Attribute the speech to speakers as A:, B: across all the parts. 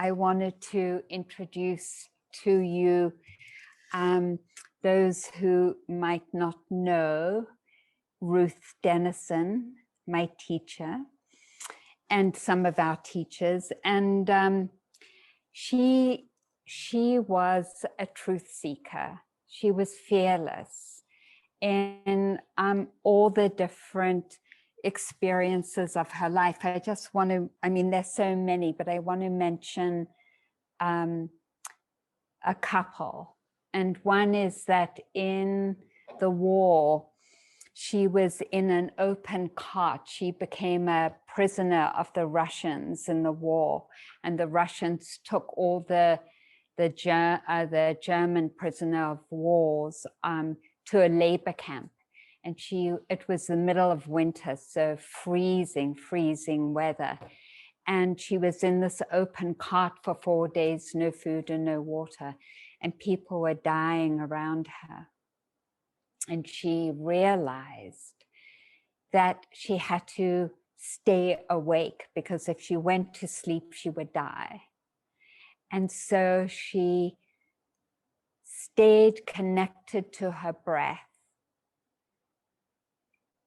A: I wanted to introduce to you those who might not know Ruth Dennison, my teacher, and some of our teachers. And she was a truth seeker. She was fearless in all the different experiences of her life. I just want to, I mean, there's so many, but I want to mention a couple. And one is that in the war, she was in an open cart. She became a prisoner of the Russians in the war, and the Russians took all the German prisoner of wars to a labor camp. And it was the middle of winter, so freezing weather. And she was in this open cart for 4 days, no food and no water, and people were dying around her. And she realized that she had to stay awake, because if she went to sleep, she would die. And so she stayed connected to her breath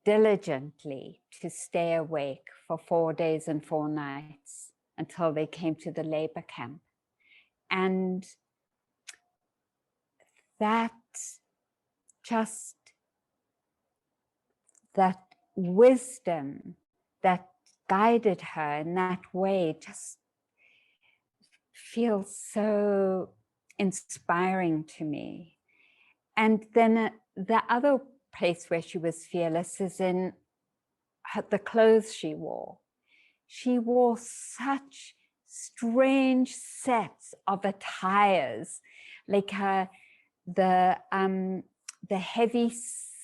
A: diligently to stay awake for 4 days and 4 nights until they came to the labor camp. And that wisdom that guided her in that way just feels so inspiring to me. And then the other place where she was fearless is in the clothes she wore. She wore such strange sets of attires, like the heavy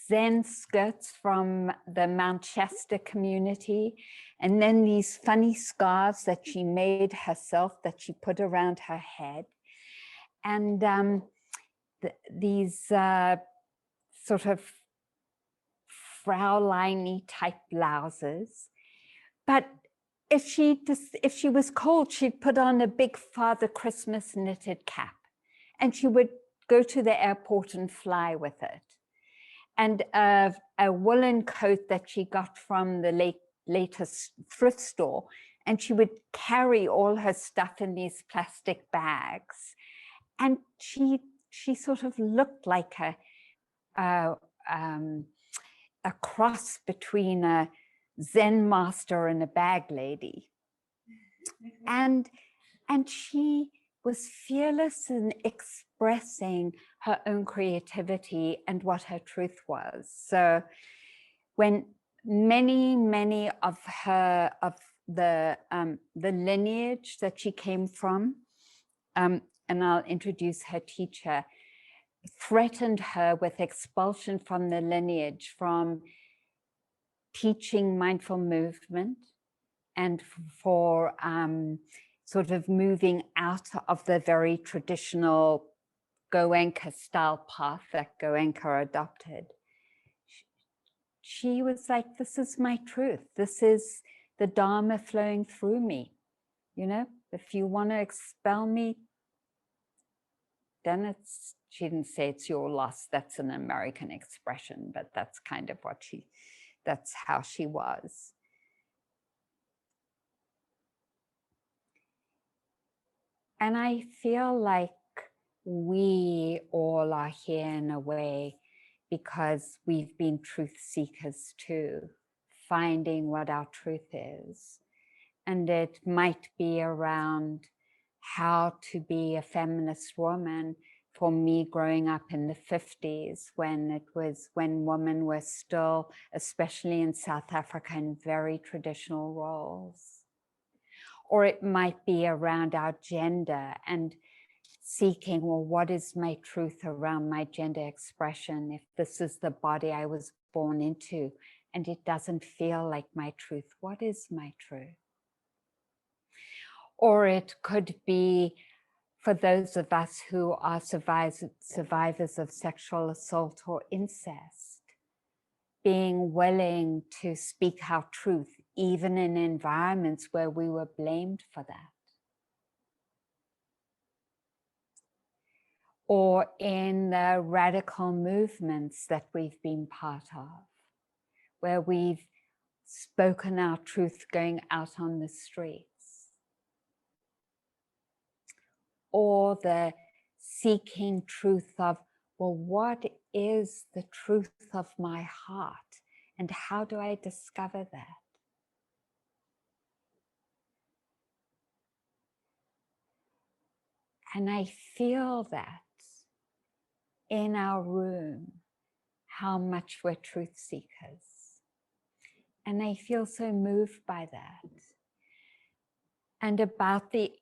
A: Zen skirts from the Mount Shasta community, and then these funny scarves that she made herself that she put around her head, and these sort of Fraulein-y type blouses. But if she was cold, she'd put on a big Father Christmas knitted cap, and she would go to the airport and fly with it. And a woolen coat that she got from the latest thrift store, and she would carry all her stuff in these plastic bags. And she sort of looked like a cross between a Zen master and a bag lady. And she was fearless in expressing her own creativity and what her truth was. So when many of the lineage that she came from, and I'll introduce her teacher, threatened her with expulsion from the lineage from teaching mindful movement and for sort of moving out of the very traditional Goenka style path that Goenka adopted. She was like, this is my truth. This is the Dharma flowing through me. You know, if you want to expel me, then she didn't say it's your loss. That's an American expression, but that's kind of what that's how she was. And I feel like we all are here in a way because we've been truth seekers too, finding what our truth is. And it might be around how to be a feminist woman. For me, growing up in the 50s, when women were still, especially in South Africa, in very traditional roles. Or it might be around our gender and seeking, well, what is my truth around my gender expression? If this is the body I was born into and it doesn't feel like my truth, what is my truth? Or it could be for those of us who are survivors of sexual assault or incest, being willing to speak our truth, even in environments where we were blamed for that. or in the radical movements that we've been part of, where we've spoken our truth going out on the streets, or the seeking truth of, well, what is the truth of my heart and how do I discover that? And I feel that in our room, how much we're truth seekers. And I feel so moved by that. And about the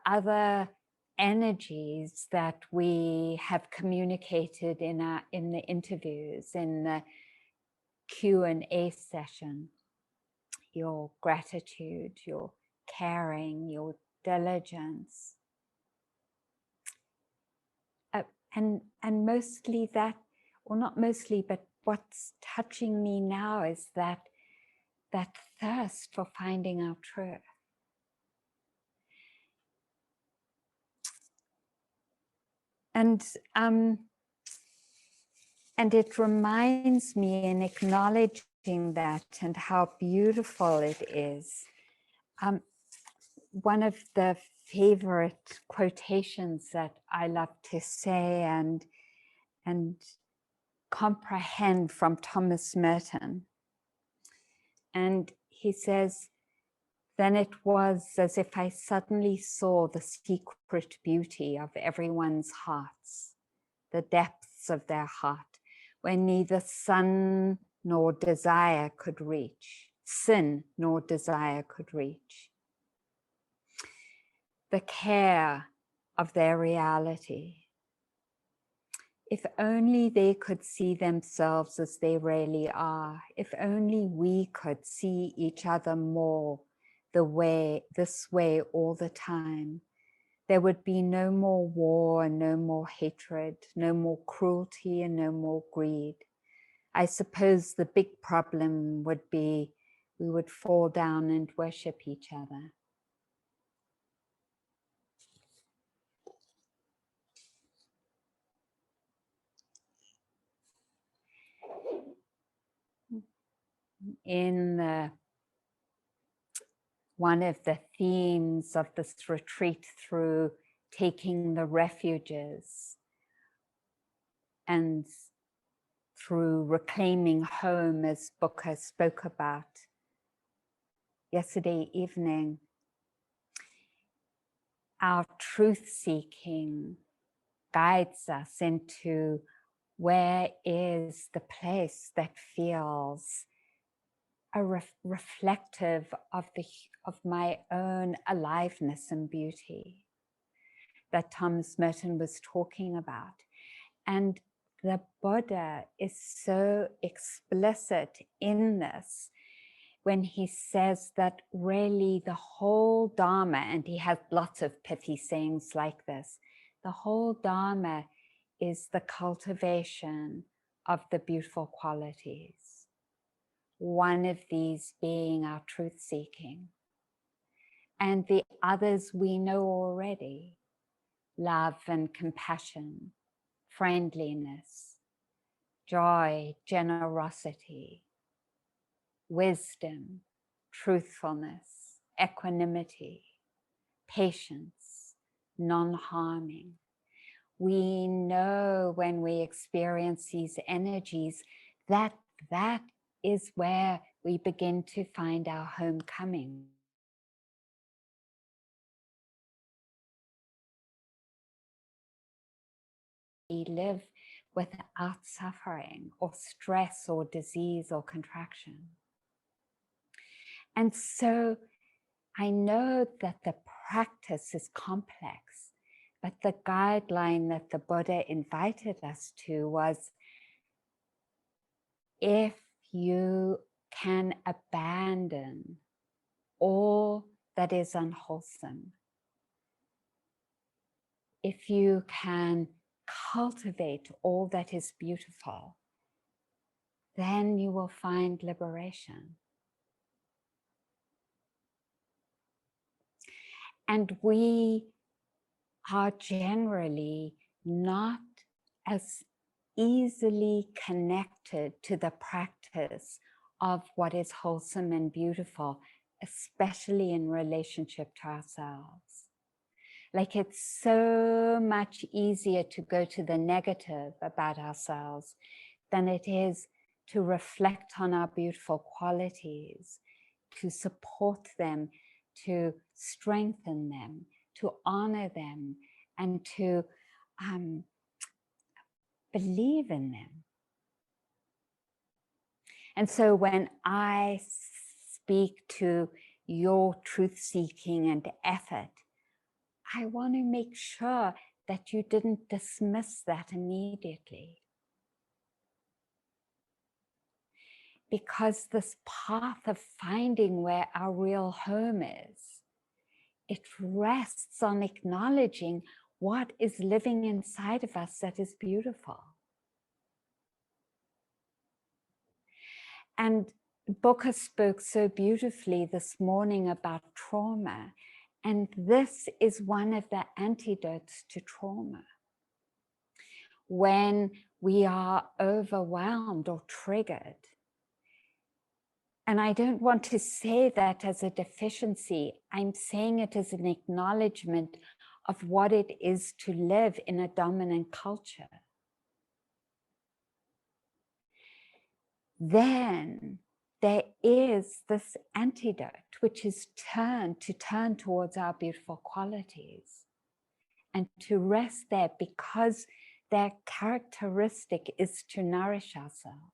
A: other energies that we have communicated in the interviews, in the Q&A session, your gratitude, your caring, your diligence. And mostly that, or not mostly, but what's touching me now is that thirst for finding our truth. And it reminds me, in acknowledging that and how beautiful it is, one of the favorite quotations that I love to say and comprehend from Thomas Merton. And he says, then it was as if I suddenly saw the secret beauty of everyone's hearts, the depths of their heart, where neither sun nor desire could reach, sin nor desire could reach. The care of their reality. If only they could see themselves as they really are, if only we could see each other more this way all the time, there would be no more war and no more hatred, no more cruelty and no more greed. I suppose the big problem would be we would fall down and worship each other. In one of the themes of this retreat, through taking the refuges and through reclaiming home, as Booker spoke about yesterday evening, our truth seeking guides us into where is the place that feels reflective of my own aliveness and beauty that Thomas Merton was talking about. And the Buddha is so explicit in this when he says that really the whole Dhamma, and he has lots of pithy sayings like this, the whole Dhamma is the cultivation of the beautiful qualities. One of these being our truth seeking. And the others we know already: love and compassion, friendliness, joy, generosity, wisdom, truthfulness, equanimity, patience, non-harming. We know when we experience these energies that is where we begin to find our homecoming. We live without suffering or stress or disease or contraction. And so I know that the practice is complex, but the guideline that the Buddha invited us to was, if you can abandon all that is unwholesome, if you can cultivate all that is beautiful, then you will find liberation. And we are generally not as easily connected to the practice of what is wholesome and beautiful, especially in relationship to ourselves. Like, it's so much easier to go to the negative about ourselves than it is to reflect on our beautiful qualities, to support them, to strengthen them, to honor them, and to believe in them. And so when I speak to your truth-seeking and effort, I want to make sure that you didn't dismiss that immediately. Because this path of finding where our real home is, it rests on acknowledging what is living inside of us that is beautiful. And Booker spoke so beautifully this morning about trauma. And this is one of the antidotes to trauma. When we are overwhelmed or triggered. And I don't want to say that as a deficiency. I'm saying it as an acknowledgement of what it is to live in a dominant culture. Then there is this antidote, which is to turn towards our beautiful qualities and to rest there, because their characteristic is to nourish ourselves,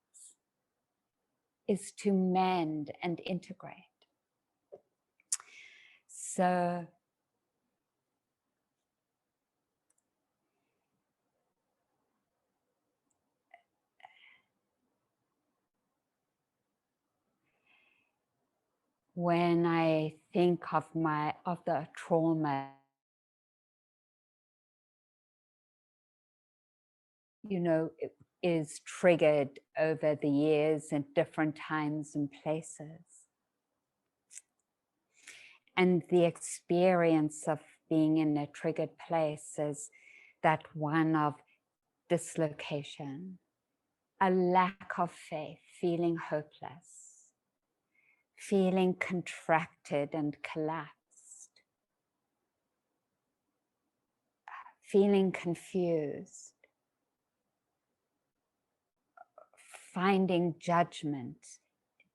A: is to mend and integrate. So when I think of the trauma, it is triggered over the years at different times and places. And the experience of being in a triggered place is that one of dislocation, a lack of faith, feeling hopeless, feeling contracted and collapsed, feeling confused, finding judgment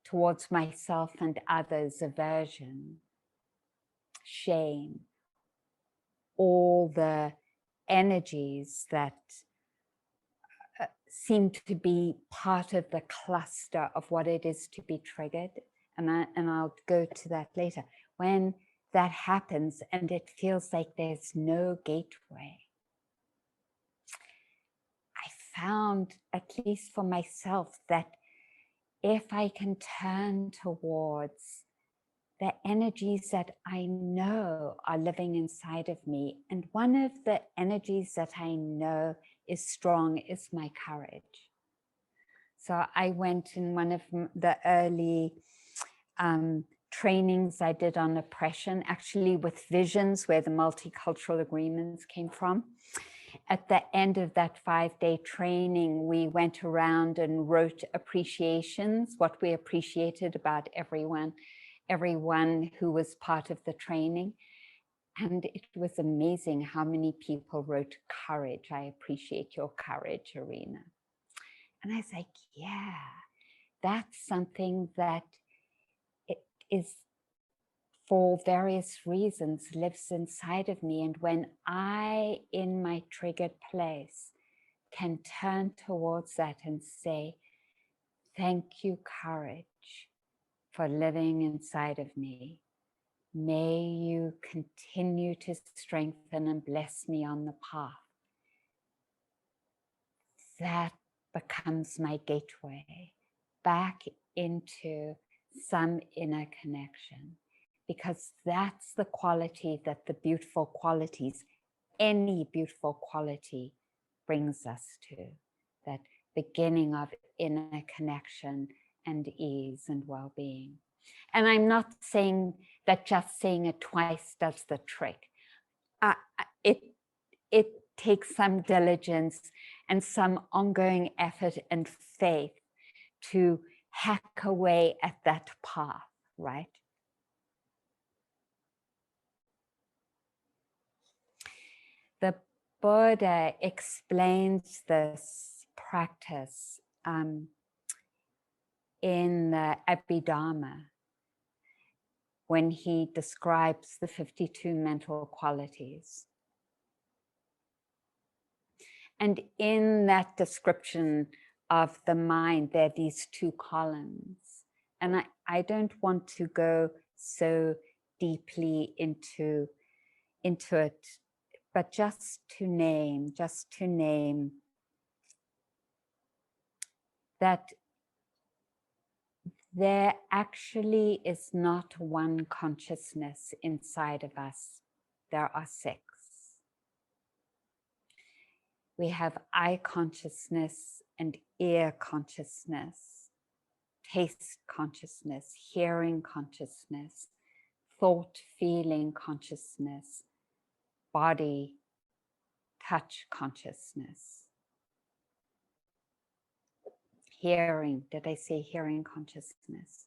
A: towards myself and others, aversion, shame, all the energies that seem to be part of the cluster of what it is to be triggered. And I'll go to that later. When that happens and it feels like there's no gateway, I found, at least for myself, that if I can turn towards the energies that I know are living inside of me, and one of the energies that I know is strong is my courage. So I went in one of the early trainings I did on oppression, actually with visions, where the multicultural agreements came from. At the end of that 5-day training, we went around and wrote appreciations, what we appreciated about everyone who was part of the training. And it was amazing how many people wrote courage. I appreciate your courage, Arena. And I was like, yeah, that's something that it is, for various reasons, lives inside of me. And when I, in my triggered place, can turn towards that and say, thank you, courage, for living inside of me. May you continue to strengthen and bless me on the path. That becomes my gateway back into some inner connection, because that's the quality that the beautiful qualities, any beautiful quality, brings us to, that beginning of inner connection and ease and well-being. And I'm not saying that just saying it twice does the trick. It takes some diligence and some ongoing effort and faith to hack away at that path, right? The Buddha explains this practice in the Abhidhamma when he describes the 52 mental qualities. And in that description of the mind, there are these two columns. And I don't want to go so deeply into it, but just to name that there actually is not one consciousness inside of us. There are 6. We have eye consciousness and ear consciousness, taste consciousness, hearing consciousness, thought, feeling consciousness, body, touch consciousness. Hearing, did I say hearing consciousness?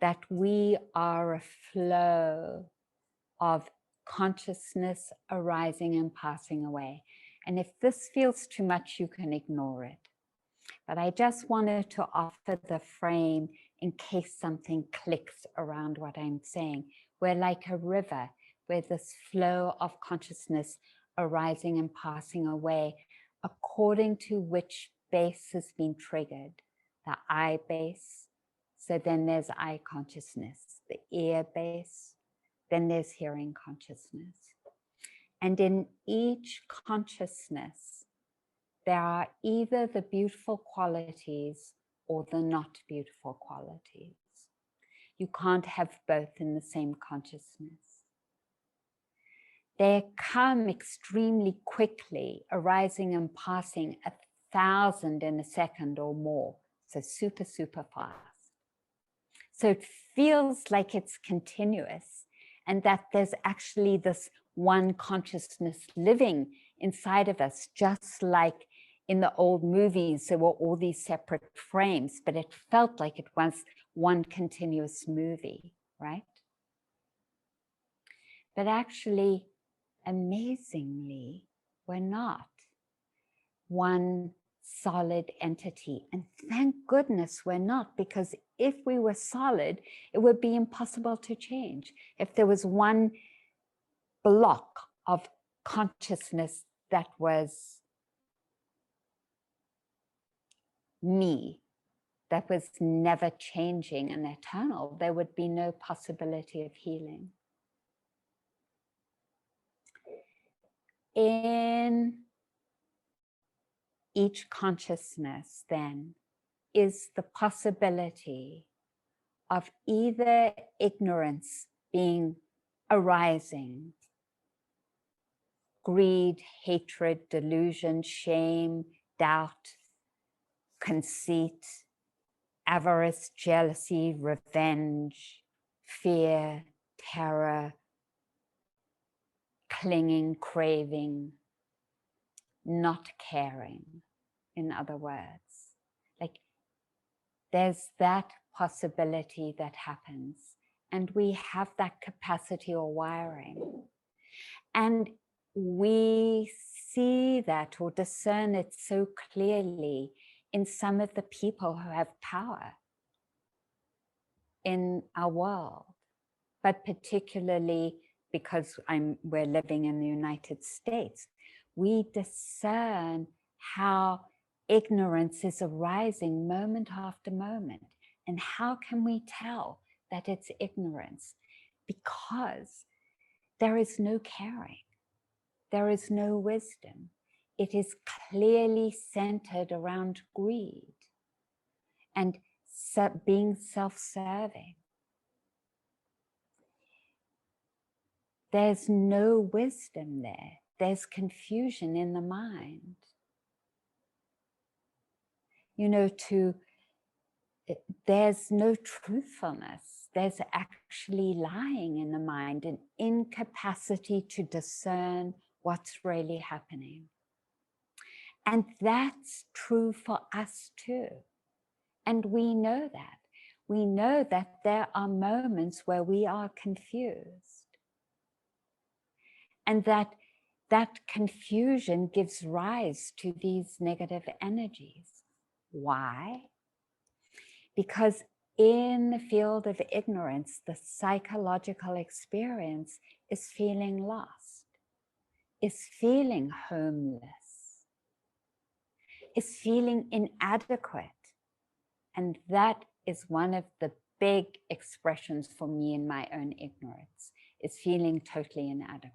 A: That we are a flow of consciousness arising and passing away. And if this feels too much, you can ignore it. But I just wanted to offer the frame in case something clicks around what I'm saying. We're like a river where this flow of consciousness arising and passing away according to which base has been triggered. The eye base, so then there's eye consciousness. The ear base, then there's hearing consciousness. And in each consciousness, there are either the beautiful qualities or the not beautiful qualities. You can't have both in the same consciousness. They come extremely quickly, arising and passing 1,000 in a second or more. So super, super fast. So it feels like it's continuous and that there's actually this one consciousness living inside of us, just like in the old movies, there were all these separate frames, but it felt like it was one continuous movie, right? But actually, amazingly, we're not one solid entity. And thank goodness we're not, because if we were solid, it would be impossible to change. If there was one block of consciousness that was me, that was never changing and eternal, there would be no possibility of healing. In each consciousness, then, is the possibility of either ignorance being arising, greed, hatred, delusion, shame, doubt, conceit, avarice, jealousy, revenge, fear, terror, clinging, craving, not caring, in other words. Like, there's that possibility that happens, and we have that capacity or wiring. And we see that or discern it so clearly in some of the people who have power in our world, but particularly because we're living in the United States, we discern how ignorance is arising moment after moment. And how can we tell that it's ignorance? Because there is no caring. There is no wisdom. It is clearly centered around greed and being self-serving. There's no wisdom there. There's confusion in the mind. You know, there's no truthfulness. There's actually lying in the mind, an incapacity to discern what's really happening. And that's true for us too. And we know that. We know that there are moments where we are confused. And that confusion gives rise to these negative energies. Why? Because in the field of ignorance, the psychological experience is feeling lost, is feeling homeless, is feeling inadequate. And that is one of the big expressions for me in my own ignorance, is feeling totally inadequate,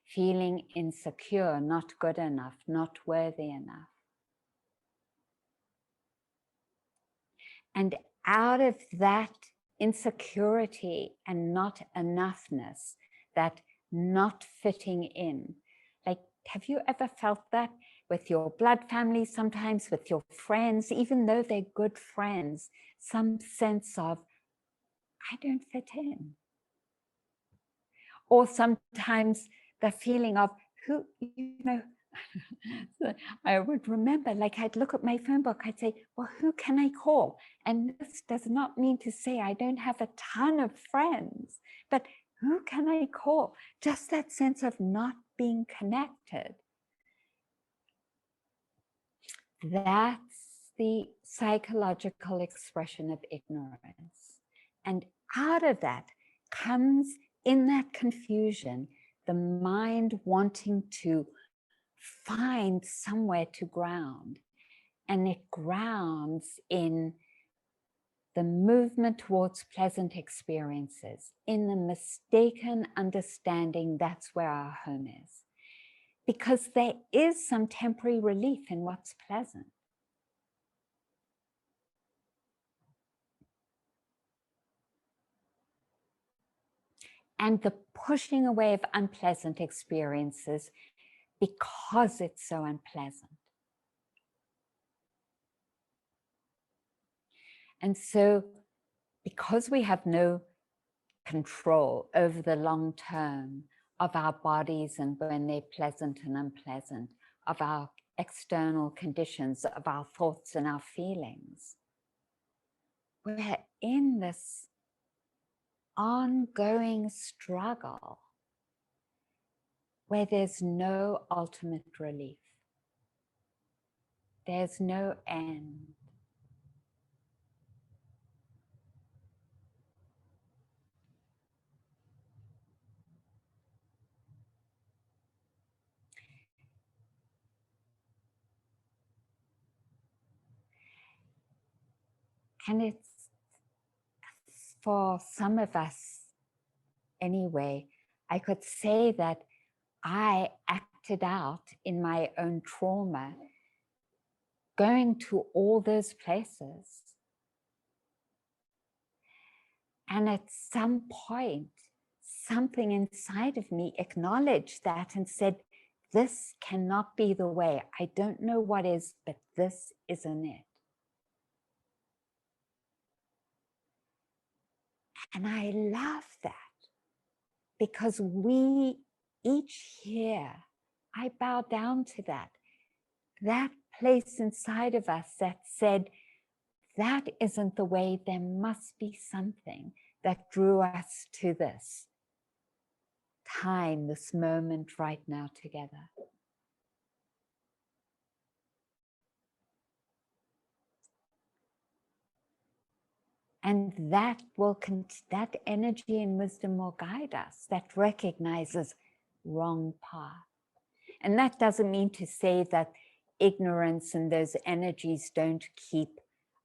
A: feeling insecure, not good enough, not worthy enough. And out of that insecurity and not enoughness, that not fitting in, like, have you ever felt that with your blood family, sometimes with your friends, even though they're good friends, some sense of, I don't fit in. Or sometimes the feeling of, who, you know, I would remember, like, I'd look at my phone book, I'd say, well, who can I call? And this does not mean to say I don't have a ton of friends, but who can I call? Just that sense of not being connected. That's the psychological expression of ignorance. And out of that comes, in that confusion, the mind wanting to find somewhere to ground. And it grounds in the movement towards pleasant experiences, in the mistaken understanding that's where our home is. Because there is some temporary relief in what's pleasant. And the pushing away of unpleasant experiences because it's so unpleasant. And so, because we have no control over the long term of our bodies and when they're pleasant and unpleasant, of our external conditions, of our thoughts and our feelings, we're in this ongoing struggle where there's no ultimate relief. There's no end. And it's, for some of us anyway, I could say that I acted out in my own trauma, going to all those places. And at some point, something inside of me acknowledged that and said, this cannot be the way. I don't know what is, but this isn't it. And I love that, because we each here, I bow down to that place inside of us that said, that isn't the way. There must be something that drew us to this time, this moment right now together. And that energy and wisdom will guide us, that recognizes wrong path. And that doesn't mean to say that ignorance and those energies don't keep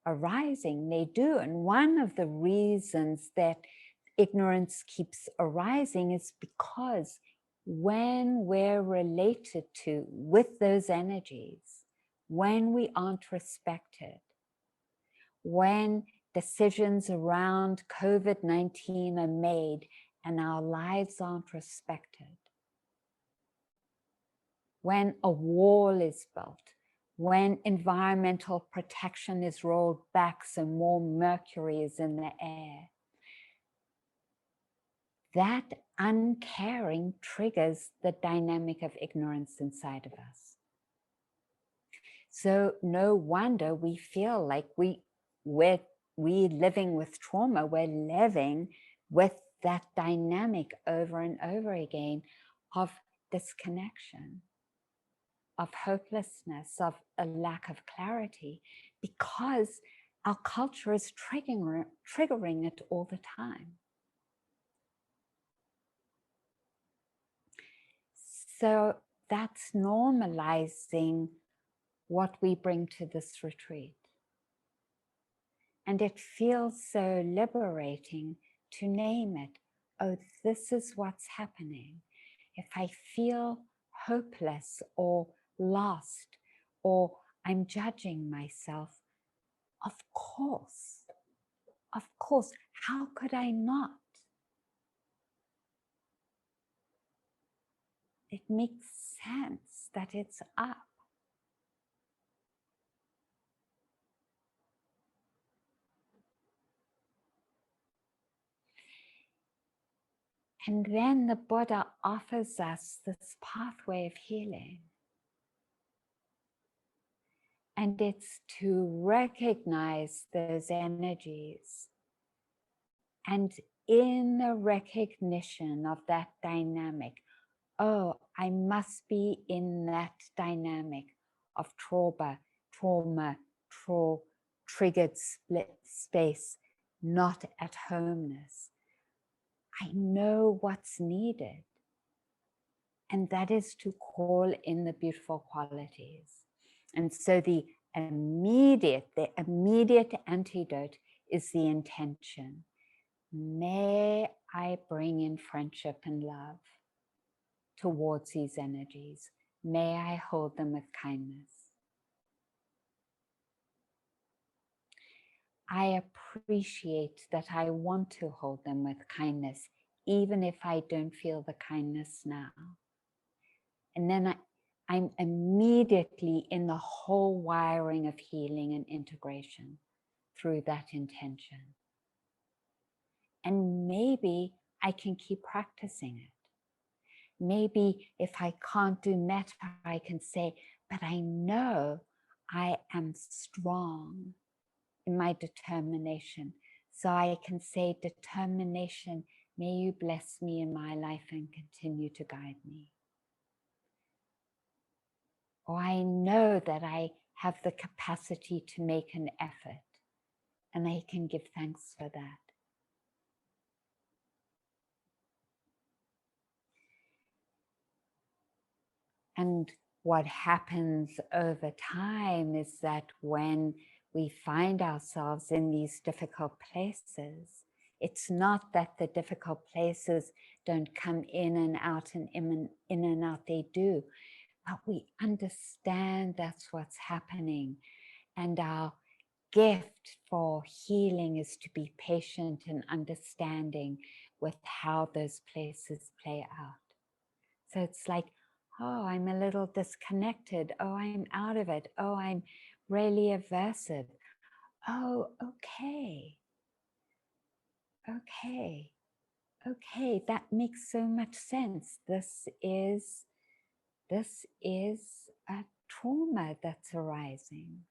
A: arising. They do. And one of the reasons that ignorance keeps arising is because when we're related to with those energies, when we aren't respected, when decisions around COVID-19 are made and our lives aren't respected, when a wall is built, when environmental protection is rolled back so more mercury is in the air, that uncaring triggers the dynamic of ignorance inside of us. So no wonder we feel like we're living with trauma, we're living with that dynamic over and over again of disconnection, of hopelessness, of a lack of clarity, because our culture is triggering it all the time. So that's normalizing what we bring to this retreat. And it feels so liberating to name it. Oh, this is what's happening. If I feel hopeless or lost, or I'm judging myself, of course, how could I not? It makes sense that it's up. And then the Buddha offers us this pathway of healing. And it's to recognize those energies. And in the recognition of that dynamic, oh, I must be in that dynamic of triggered split space, not at homeness. I know what's needed. And that is to call in the beautiful qualities. And so the immediate antidote is the intention. May I bring in friendship and love towards these energies. May I hold them with kindness. I appreciate that I want to hold them with kindness, even if I don't feel the kindness now. And then I'm immediately in the whole wiring of healing and integration through that intention. And maybe I can keep practicing it. Maybe if I can't do metta, I can say, but I know I am strong in my determination. So I can say, determination, may you bless me in my life and continue to guide me. Or I know that I have the capacity to make an effort, and I can give thanks for that. And what happens over time is that when we find ourselves in these difficult places, it's not that the difficult places don't come in and out and in and out, they do. But we understand that's what's happening. And our gift for healing is to be patient and understanding with how those places play out. So it's like, oh, I'm a little disconnected. Oh, I'm out of it. Oh, I'm really aversive. Oh, okay. Okay. Okay, that makes so much sense. This is a trauma that's arising.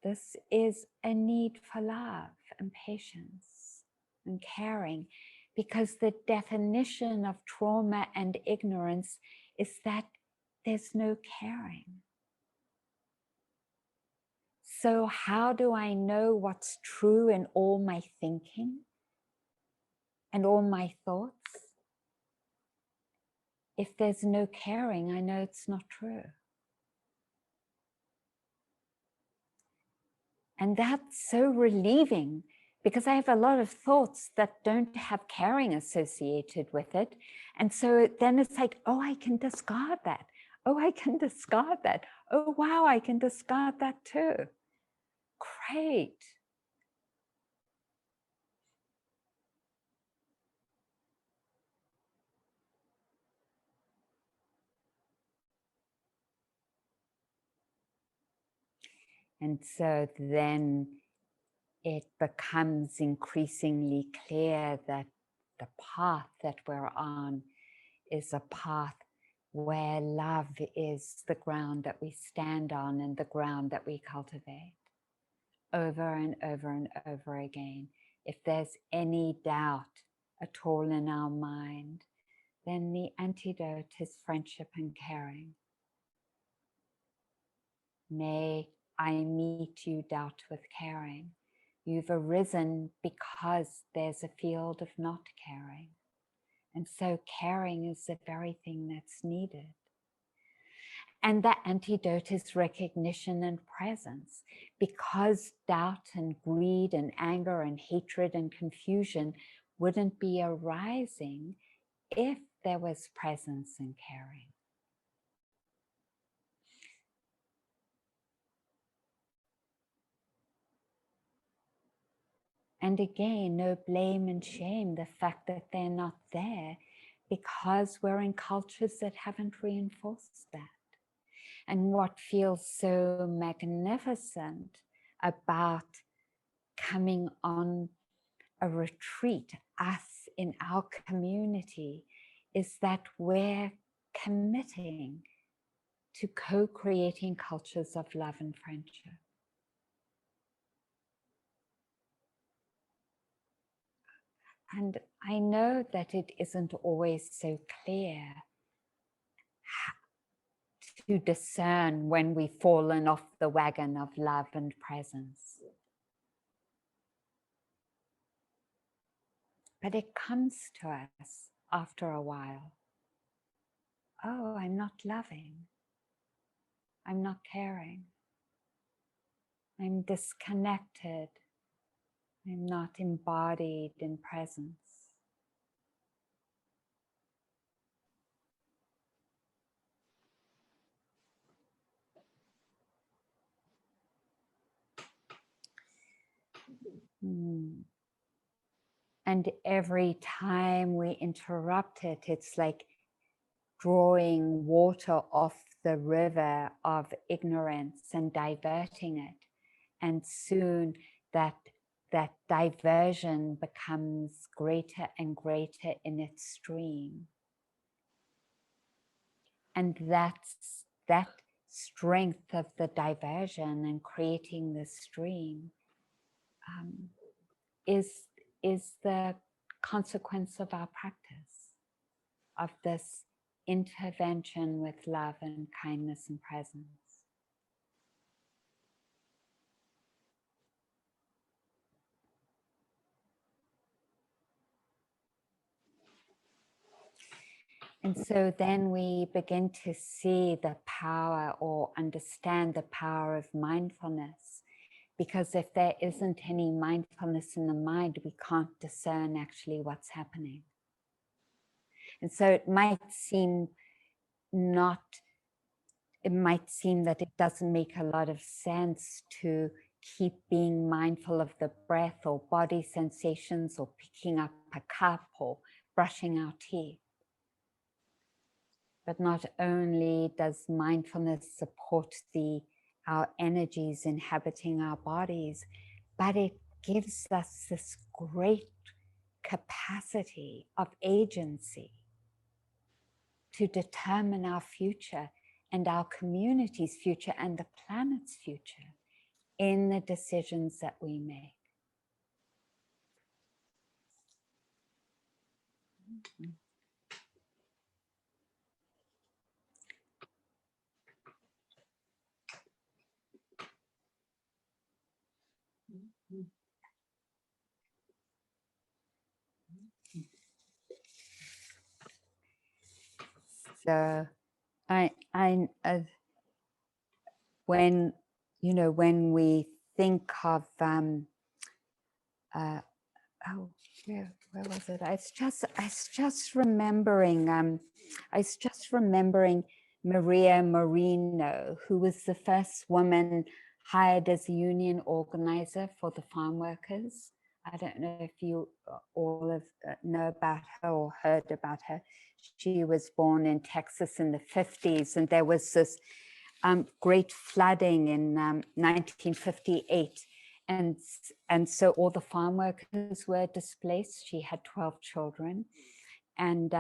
A: This is a need for love and patience and caring, because the definition of trauma and ignorance is that there's no caring. So how do I know what's true in all my thinking and all my thoughts? If there's no caring, I know it's not true. And that's so relieving, because I have a lot of thoughts that don't have caring associated with it. And so then it's like, oh, I can discard that. Oh, I can discard that. Oh, wow, I can discard that too. Great. And so then it becomes increasingly clear that the path that we're on is a path where love is the ground that we stand on and the ground that we cultivate over and over and over again. If there's any doubt at all in our mind, then the antidote is friendship and caring. May I meet you, doubt, with caring. You've arisen because there's a field of not caring. And so caring is the very thing that's needed. And that antidote is recognition and presence, because doubt and greed and anger and hatred and confusion wouldn't be arising if there was presence and caring. And again, no blame and shame, the fact that they're not there, because we're in cultures that haven't reinforced that. And what feels so magnificent about coming on a retreat, us in our community, is that we're committing to co-creating cultures of love and friendship. And I know that it isn't always so clear to discern when we've fallen off the wagon of love and presence. But it comes to us after a while. Oh, I'm not loving. I'm not caring. I'm disconnected. I'm not embodied in presence. And every time we interrupt it, it's like drawing water off the river of ignorance and diverting it. And soon that diversion becomes greater and greater in its stream. And that strength of the diversion and creating the stream is the consequence of our practice, of this intervention with love and kindness and presence. And so then we begin to see the power, or understand the power of mindfulness. Because if there isn't any mindfulness in the mind, we can't discern actually what's happening. And so it might seem that it doesn't make a lot of sense to keep being mindful of the breath or body sensations or picking up a cup or brushing our teeth. But not only does mindfulness support our energies inhabiting our bodies, but it gives us this great capacity of agency to determine our future and our community's future and the planet's future in the decisions that we make. So when we think of where was it? I was just remembering Maria Moreno, who was the first woman hired as a union organizer for the farm workers. I don't know if you all know about her or heard about her. She was born in Texas in the 50s, and there was this great flooding in 1958. and so all the farm workers were displaced. She had 12 children, and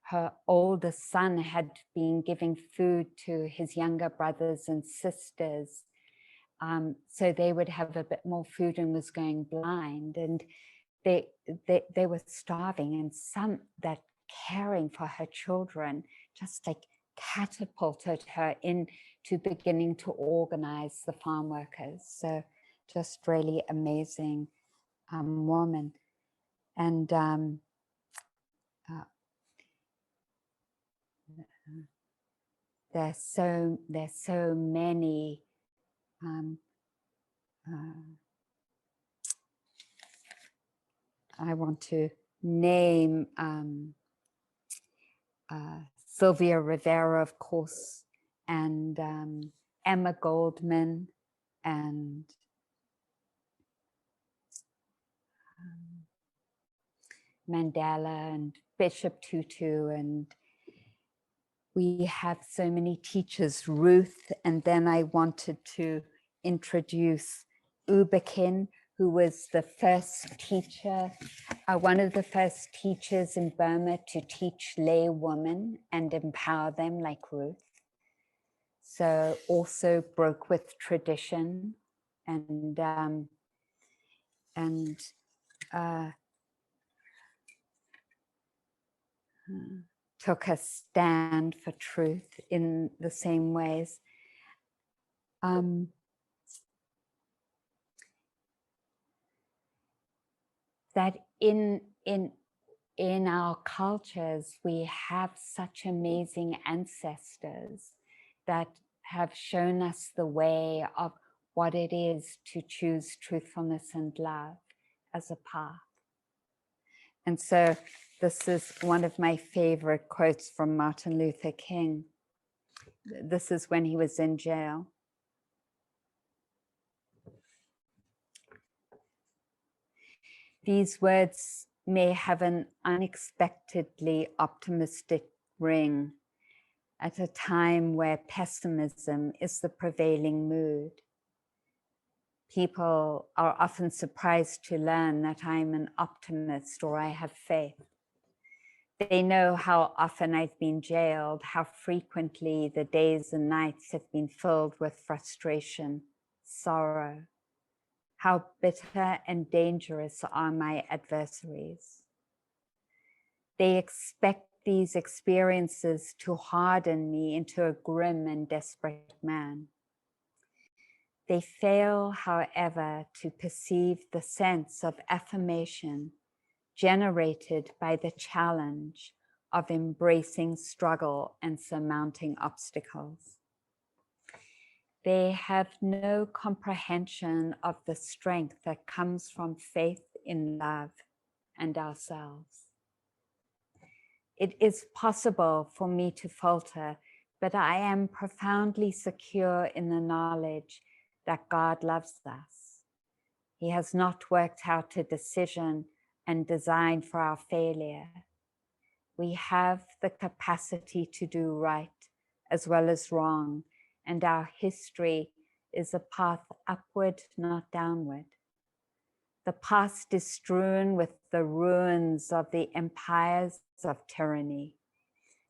A: her oldest son had been giving food to his younger brothers and sisters, so they would have a bit more food, and was going blind, and they were starving. And some that caring for her children just like catapulted her into beginning to organize the farm workers. So just really amazing woman. And there's so many I want to name Sylvia Rivera, of course, and Emma Goldman, and Mandela, and Bishop Tutu, and we have so many teachers, Ruth, and then I wanted to introduce Ubakin, who was the first teacher, one of the first teachers in Burma to teach lay women and empower them like Ruth. So also broke with tradition, and took a stand for truth in the same ways. That in our cultures, we have such amazing ancestors that have shown us the way of what it is to choose truthfulness and love as a path. And so this is one of my favorite quotes from Martin Luther King. This is when he was in jail. These words may have an unexpectedly optimistic ring at a time where pessimism is the prevailing mood. People are often surprised to learn that I'm an optimist or I have faith. They know how often I've been jailed, how frequently the days and nights have been filled with frustration, sorrow, how bitter and dangerous are my adversaries. They expect these experiences to harden me into a grim and desperate man. They fail, however, to perceive the sense of affirmation generated by the challenge of embracing struggle and surmounting obstacles. They have no comprehension of the strength that comes from faith in love and ourselves. It is possible for me to falter, but I am profoundly secure in the knowledge that God loves us. He has not worked out a decision and design for our failure. We have the capacity to do right as well as wrong, and our history is a path upward, not downward. The past is strewn with the ruins of the empires of tyranny,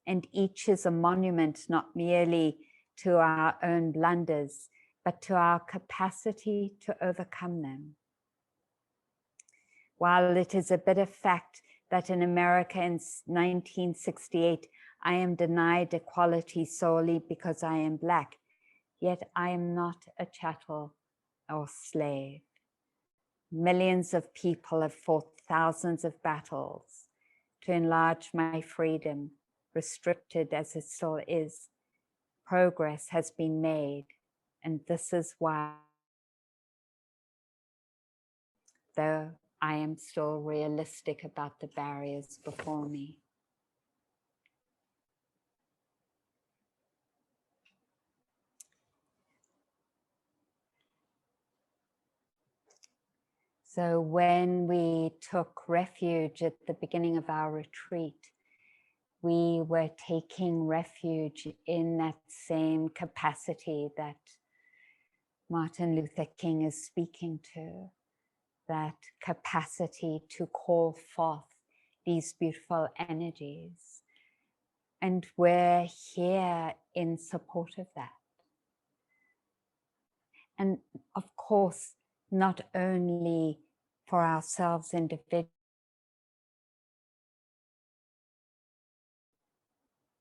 A: and each is a monument not merely to our own blunders, but to our capacity to overcome them. While it is a bitter fact that in America in 1968, I am denied equality solely because I am Black, yet I am not a chattel or slave. Millions of people have fought thousands of battles to enlarge my freedom, restricted as it still is. Progress has been made, and this is why, though I am still realistic about the barriers before me. So when we took refuge at the beginning of our retreat, we were taking refuge in that same capacity that Martin Luther King is speaking to, that capacity to call forth these beautiful energies. And we're here in support of that. And of course, not only for ourselves individually,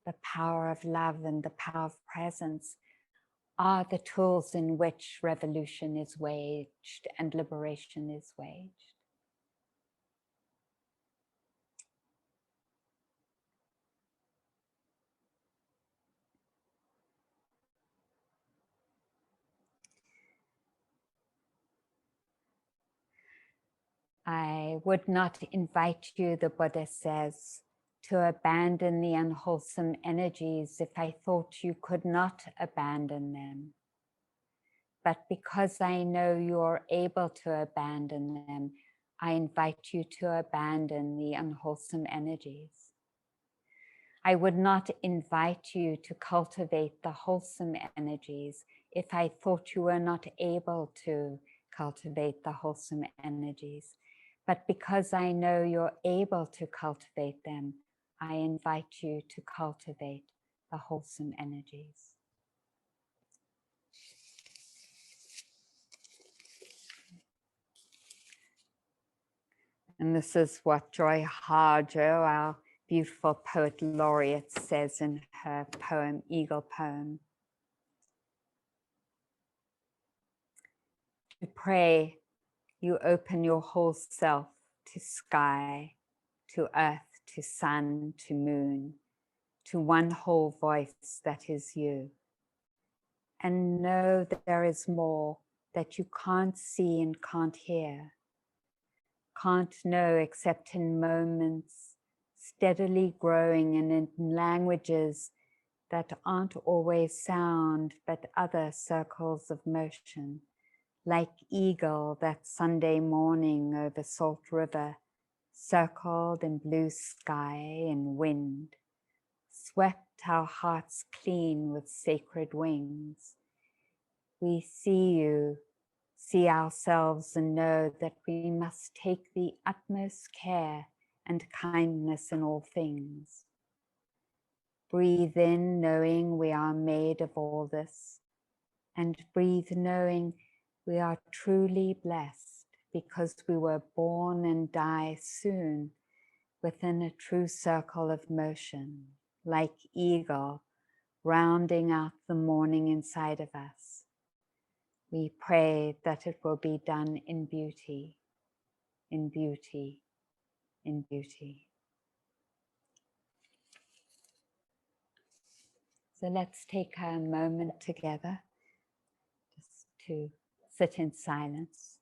A: the power of love and the power of presence are the tools in which revolution is waged and liberation is waged. I would not invite you, the Buddha says, to abandon the unwholesome energies if I thought you could not abandon them. But because I know you are able to abandon them, I invite you to abandon the unwholesome energies. I would not invite you to cultivate the wholesome energies if I thought you were not able to cultivate the wholesome energies. But because I know you're able to cultivate them, I invite you to cultivate the wholesome energies. And this is what Joy Harjo, our beautiful poet laureate, says in her poem, Eagle Poem. To pray, you open your whole self to sky, to earth, to sun, to moon, to one whole voice that is you. And know that there is more that you can't see and can't hear, can't know except in moments, steadily growing and in languages that aren't always sound, but other circles of motion, like eagle that Sunday morning over Salt River, circled in blue sky and wind, swept our hearts clean with sacred wings. We see you, see ourselves, and know that we must take the utmost care and kindness in all things. Breathe in, knowing we are made of all this, and breathe knowing we are truly blessed because we were born and die soon within a true circle of motion, like eagle, rounding out the morning inside of us. We pray that it will be done in beauty, in beauty, in beauty. So let's take a moment together just to sit in silence.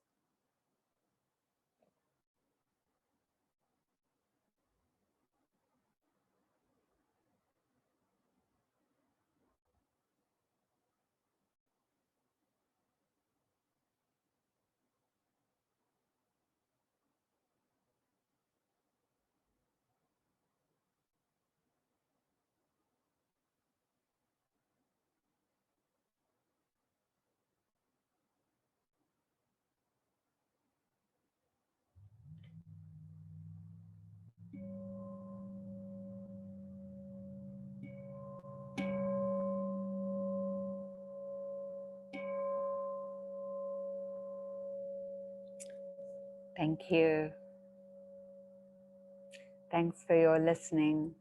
A: Thank you. Thanks for your listening.